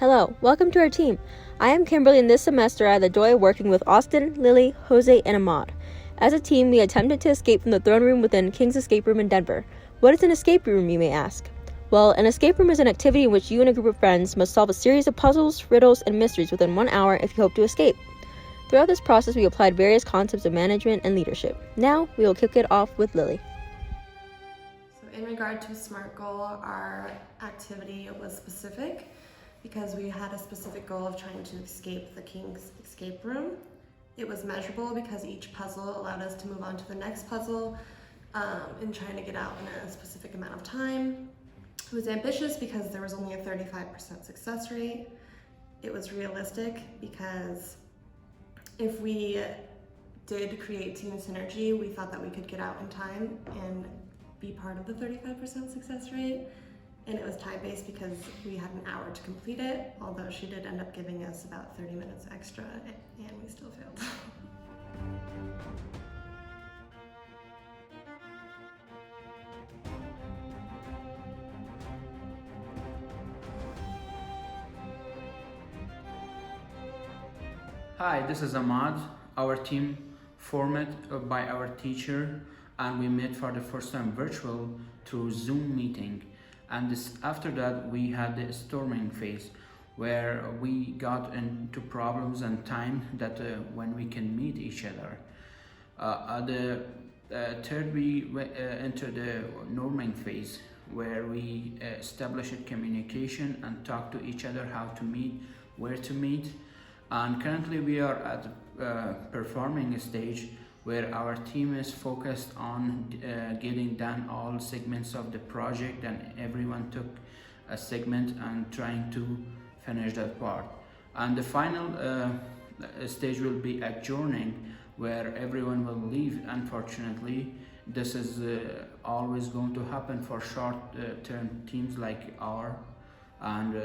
Hello, welcome to our team. I am Kimberly, and this semester I had the joy of working with Austin, Lily, Jose, and Ahmad. As a team, we attempted to escape from the throne room within King's Escape Room in Denver. What is an escape room, you may ask? Well, an escape room is an activity in which you and a group of friends must solve a series of puzzles, riddles, and mysteries within 1 hour if you hope to escape. Throughout this process, we applied various concepts of management and leadership. Now, we will kick it off with Lily. So in regard to SMART goal, our activity was specific because we had a specific goal of trying to escape the King's Escape Room. It was measurable because each puzzle allowed us to move on to the next puzzle in trying to get out in a specific amount of time. It was ambitious because there was only a 35% success rate. It was realistic because if we did create team synergy, we thought that we could get out in time and be part of the 35% success rate. And it was time-based because we had an hour to complete it, although she did end up giving us about 30 minutes extra and we still failed. Hi, this is Ahmad. Our team formed by our teacher, and we met for the first time virtual through Zoom meeting. And after that, we had the storming phase, where we got into problems and time that when we can meet each other. The third, we entered the norming phase, where we established communication and talk to each other how to meet, where to meet. And currently we are at the performing stage where our team is focused on getting done all segments of the project, and everyone took a segment and trying to finish that part. And the final stage will be adjourning, where everyone will leave. Unfortunately, this is always going to happen for short-term teams like ours, and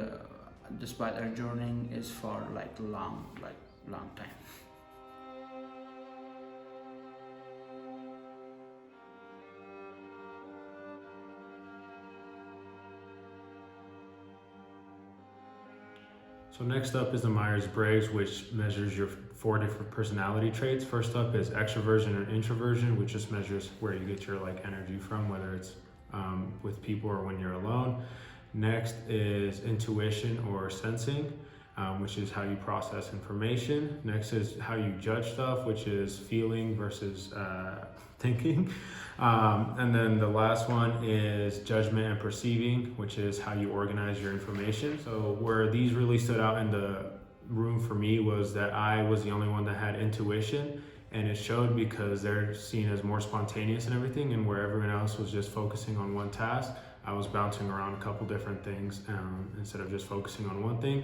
despite adjourning is for long time. So next up is the Myers-Briggs, which measures your 4 different personality traits. First up is extroversion and introversion, which just measures where you get your energy from, whether it's with people or when you're alone. Next is intuition or sensing, which is how you process information. Next is how you judge stuff, which is feeling versus thinking. And then the last one is judgment and perceiving, which is how you organize your information. So where these really stood out in the room for me was that I was the only one that had intuition, and it showed because they're seen as more spontaneous and everything, and where everyone else was just focusing on one task, I was bouncing around a couple different things instead of just focusing on one thing.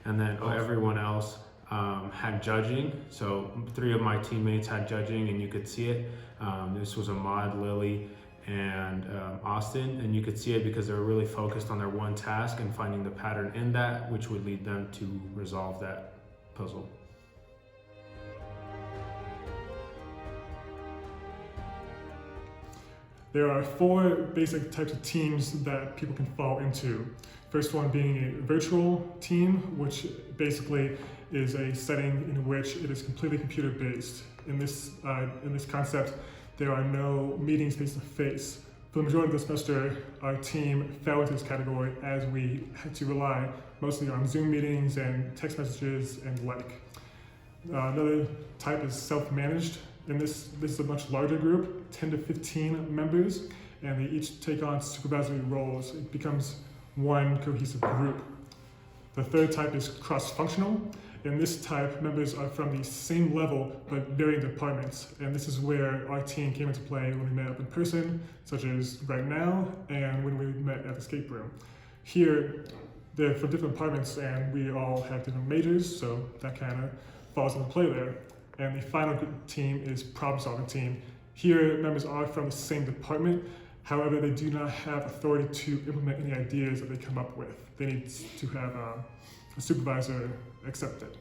And then everyone else had judging. So 3 of my teammates had judging, and you could see it. This was Ahmad, Lily, and Austin, and you could see it because they were really focused on their one task and finding the pattern in that, which would lead them to resolve that puzzle. There are 4 basic types of teams that people can fall into. First one being a virtual team, which basically is a setting in which it is completely computer-based. In this concept, there are no meetings face-to-face. For the majority of the semester, our team fell into this category as we had to rely mostly on Zoom meetings and text messages and the like. Another type is self-managed. And this is a much larger group, 10 to 15 members, and they each take on supervisory roles. It becomes one cohesive group. The third type is cross-functional. In this type, members are from the same level but varying departments. And this is where our team came into play when we met up in person, such as right now, and when we met at the escape room. Here, they're from different departments, and we all have different majors, so that kind of falls into play there. And the final team is problem-solving team. Here, members are from the same department. However, they do not have authority to implement any ideas that they come up with. They need to have a supervisor accept it.